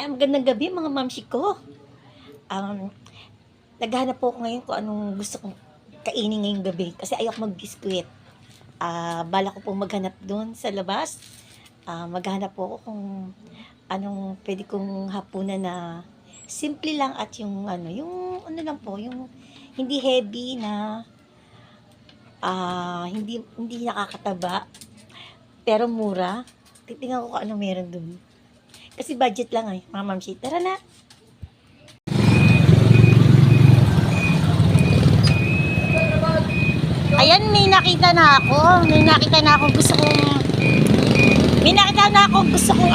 Ay, magandang gabi mga mamsi ko. Um, Naghahanap po ako ngayon kung anong gusto kong kainin ngayong gabi. Kasi ayoko mag-biskwit. Bala ko po maghanap doon sa labas. Maghanap po ako kung anong pwede kong hapunan na simple lang at yung ano lang po, yung hindi heavy na hindi nakakataba pero mura. Titingnan ko kung ano meron doon. Kasi budget lang mga mamsi. Tara na! Ayan, may nakita na ako. May nakita na ako gusto kong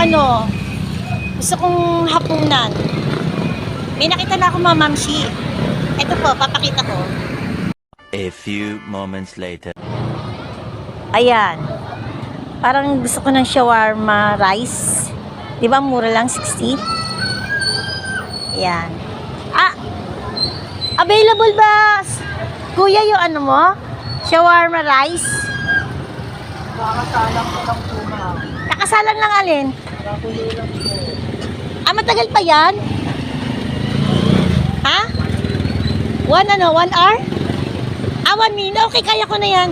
gusto kong hapunan. May nakita na ako mga mamsi. Ito po, papakita ko. A few moments later. Ayan. Parang gusto ko ng shawarma rice. Di ba mura lang, 60? Ayan. Available ba, kuya, yung ano mo? Shawarma rice? Kakasalang ko lang po, ma'am. Kakasalang lang alin? Kakulo lang po. Matagal pa yan? Ha? 1 hour? 1 minute? Okay, kaya ko na yan.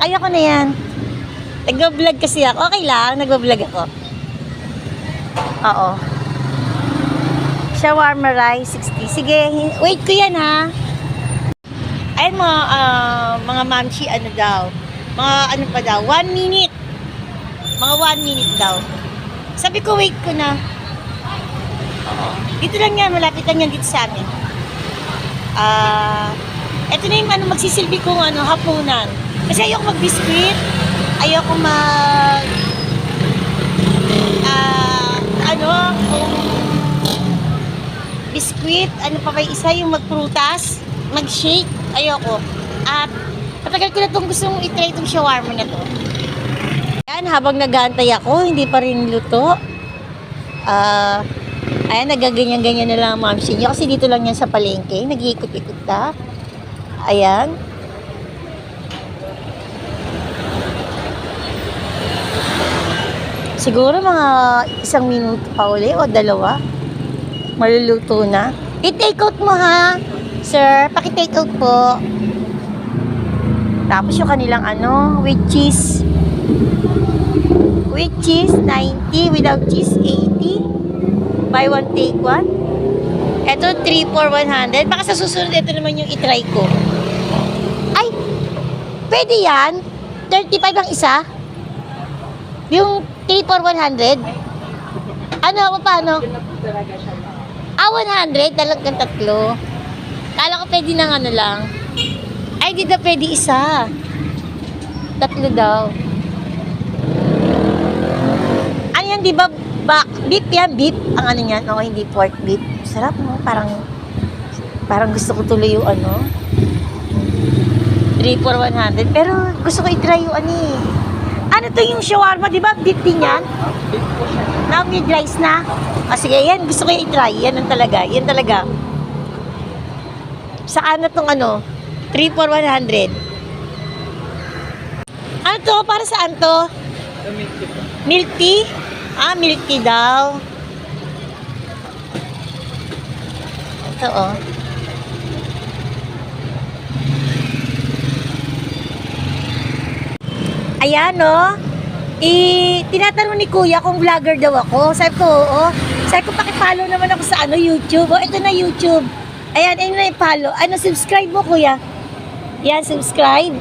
Kaya ko na yan. Nag-vlog kasi ako. Okay lang, nag-vlog ako. Oo. Shawarma rice, 60. Sige, wait ko yan ha. Ayun mga mamsi, ano daw. Mga ano pa daw, 1 minute. Mga 1 minute daw. Sabi ko, wait ko na. Oo. Dito lang yan, malapit lang yan dito sa amin. Ito na yung magsisilbi kong hapunan. Kasi ayoko mag-biscuit. Ayoko kung biscuit, ano pa ba isa, yung magprutas, mag-shake, ayoko. At matagal ko na itong gustong itry itong shawarma na to. Ayan, habang nag-aantay ako, hindi pa rin luto. Ayan, nagaganyan-ganyan na lang ang mamsi niya. Kasi dito lang yan sa palengke, nag-iikot-ikot na. Ayan. Siguro mga 1 minuto pa uli o 2. Maluluto na. I-take out mo ha, sir. Paki-take out po. Tapos yung kanilang with cheese. With cheese, 90. Without cheese, 80. Buy one, take one. Ito, 3 for 100. Baka sa susunod, ito naman yung itry ko. Ay! Pwede yan. 35 ang isa. Yung 3 for 100. Paano? 100? Talagang 3. Kala ko pwede ng lang. Ay, di na pwede isa. 3 daw. Ano yan, di ba? Beef yan, beef. Ang niyan, hindi pork beef. Sarap, no? Parang gusto ko tuloy yung 3 for 100. Pero gusto ko i-try yung Ano to yung shawarma, di ba? Beef din yan? Now, with rice na. Sige, yan. Gusto ko i-try. Yan talaga. Yan talaga. Saan na tong 3 for 100. Ano to? Para saan to? Milk tea? Milk tea daw. Ito, Ayan, tinatanong ni kuya kung vlogger daw ako. Sabi ko, oo. Sabi ko, pakipollow naman ako sa YouTube. Ito na YouTube. Ayan, ayun na yung follow. Subscribe mo, kuya. Yan, subscribe.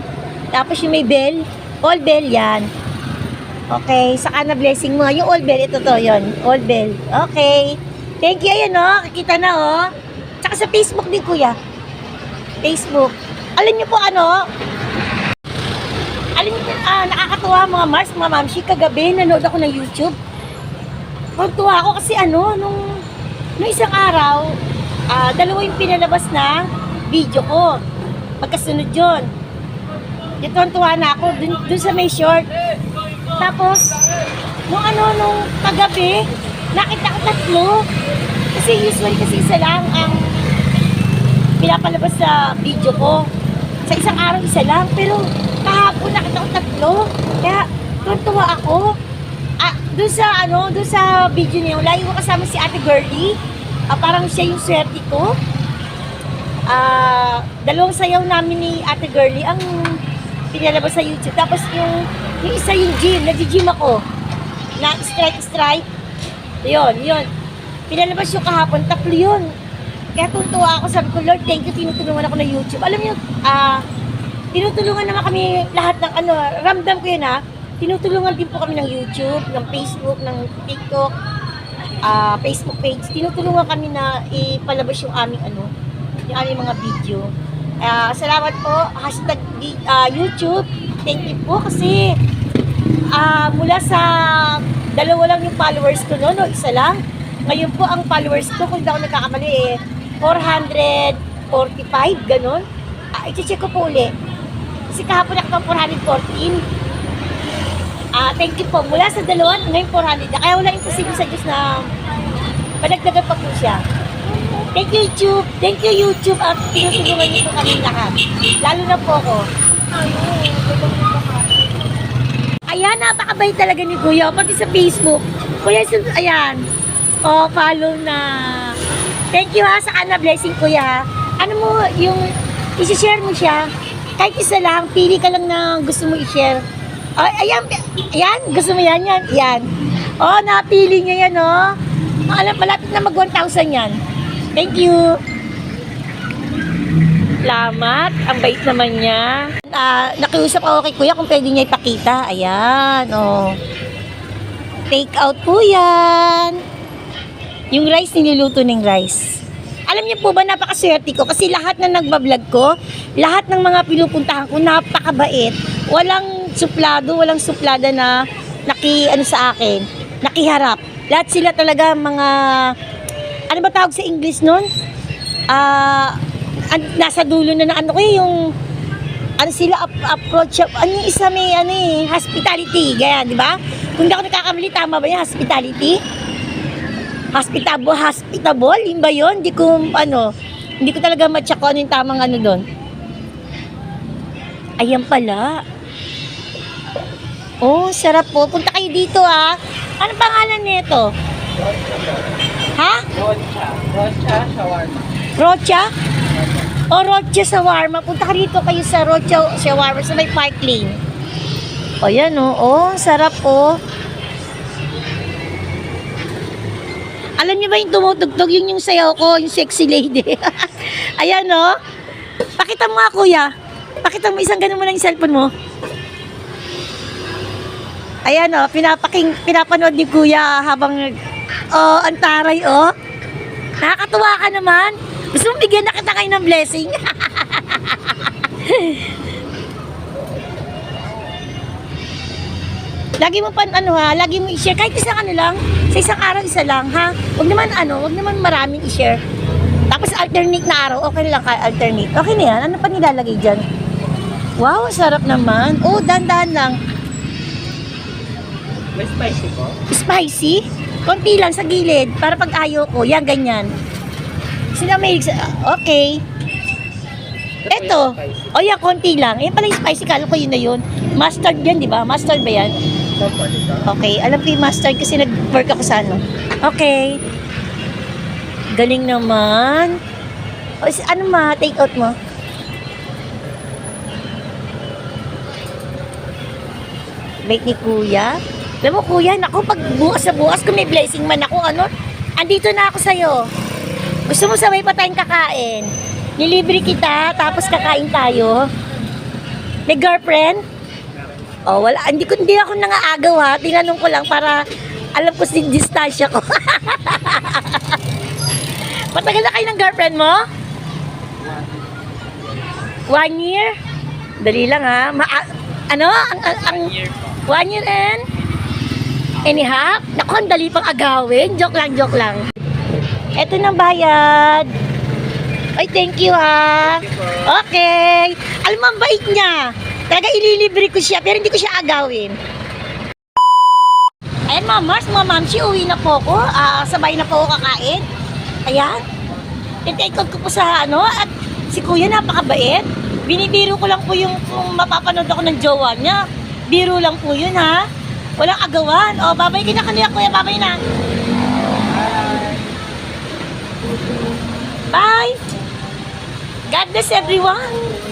Tapos yung may bell. All bell, yan. Okay, saka na blessing mo. Yung all bell, ito to, yun. All bell. Okay. Thank you, ayan, Kikita na, Tsaka sa Facebook din, kuya. Facebook. Alam niyo po, nakakatuwa mga Mars, mga mamsi. Kagabi, nanood ako ng YouTube. Tuwa ako kasi nung isang araw, 2 yung pinalabas na video ko. Magkasunod yun. Tuwa na ako dun sa may short. Tapos, nung kagabi, nakita ko 3. Kasi usually kasi isa lang ang pinapalabas sa video ko. Sa isang araw, isa lang. Pero kahapon nakita ko 3. Kaya tuwa ako. doon sa video niyo, lagi ko kasama si Ate Girlie. Parang siya yung swerte ko. Dalawang sayaw namin ni Ate Girlie ang pinalabas sa YouTube. Tapos yung isa yung gym, nag-gym ako. Na strike. Yun. Pinalabas yung kahapon, 3 yun. Kaya tuntua ako, sabi ko, Lord, thank you, tinutulungan ako ng YouTube. Alam niyo, tinutulungan naman kami lahat ng ramdam ko yun tinutulungan din po kami ng YouTube, ng Facebook, ng TikTok, Facebook page. Tinutulungan kami na ipalabas yung aming yung aming mga video. Salamat po, #YouTube. Thank you po kasi mula sa 2 lang yung followers ko noon, isa lang. Ngayon po ang followers ko, kung hindi ako nagkakamali 445, ganun. I-check ko po uli. Kasi kahapon ako 414. Thank you po. Mula sa 2, ngayon 400. Kaya wala imposible sa Diyos na padagdagan pa po siya. Thank you, YouTube. Thank you, YouTube. At tinutulungan niyo po kami lahat. Lalo na po ako. Ayan, napakabait talaga ni Kuya. Pati sa Facebook. Kuya, ayan. Follow na. Thank you sa kana blessing, Kuya. Ano mo, yung isi-share mo siya. Kahit isa lang, pili ka lang na gusto mo i-share. Ayan, gusto mo yan. Napili niya yan, malapit na mag 1,000 yan. Thank you. Salamat. Ang bait naman niya. Nakiusap ako kay Kuya kung pwede niya ipakita. Ayan, Take out po yan. Yung rice, niluluto ng rice. Alam niyo po ba, napakaswerte ko kasi lahat na nagbablog ko, lahat ng mga pinupuntahan ko, napakabait. Walang suplada na sa akin, nakiharap. Lahat sila talaga mga, ano ba tawag sa English nun? Nasa dulo na yung, sila approach, yung isa may, hospitality, gaya, di ba? Kung hindi ako nakakamali, tama ba yung hospitality? Hospitable, yun ba yun? Hindi ko talaga matcha ko yung tamang doon. Ayan pala. Sarap po. Punta kayo dito Anong pangalan nito? Ha? Rocha shawarma. Rocha? Rocha shawarma. Punta ka dito kayo sa Rocha shawarma sa may Park Lane. Yan sarap Alam niyo ba yung tumutugtog? Yung sayaw ko, yung sexy lady. Ayan, Pakita mo nga, Kuya. Pakita mo, isang ganun mo lang yung cellphone mo. Ayan, pinapanood ni Kuya habang, ang taray, Nakakatuwa ka naman. Gusto mong bigyan na kita kayo ng blessing? Lagi mo lagi mo i-share kahit isang lang, sa isang araw isa lang, ha? Wag naman maraming i-share. Tapos alternate na araw, okay lang ka alternate. Okay na yan, ano pa nilalagay diyan? Wow, sarap naman. Dahan-dahan lang. May spicy po? Spicy? Konti lang sa gilid, para pag ayaw ko, yan ganyan. Sila may okay. Eto, yan, konti lang. Yan pala yung spicy, kala ko yun na yun. Mustard yan, di ba? Mustard ba yan? Okay, alam ko yung mustard kasi nag-work ako sa Okay. Galing naman. Take out mo? Bait ni Kuya. Alam mo, Kuya, pag bukas sa bukas, kung may blessing man ako, andito na ako sa'yo. Gusto mo sabay pa tayong kakain? Nilibre kita, tapos kakain tayo. May girlfriend? Wala. Hindi ako nangaagaw, Tinanong ko lang para alam ko si distansya ko. Matagal na kayo ng girlfriend mo? 1 year? Dali lang, Ang 1 year and a half? Naku, ang dali pang agawin. Joke lang. Eto na bayad. Ay, thank you, Okay. Alam mo, ang bait niya. Talaga ililibre ko siya, pero hindi ko siya agawin. Ayan, mga mamsi, uwi na po ako. Sabay na po ako kakain. Ayan. I-take out ko po sa at si Kuya napakabait. Binibiro ko lang po yung kung mapapanood ako ng jowa niya. Biro lang po yun, Walang agawan. O, babay ka na kanila, kuya. Babay na. Bye! God bless everyone!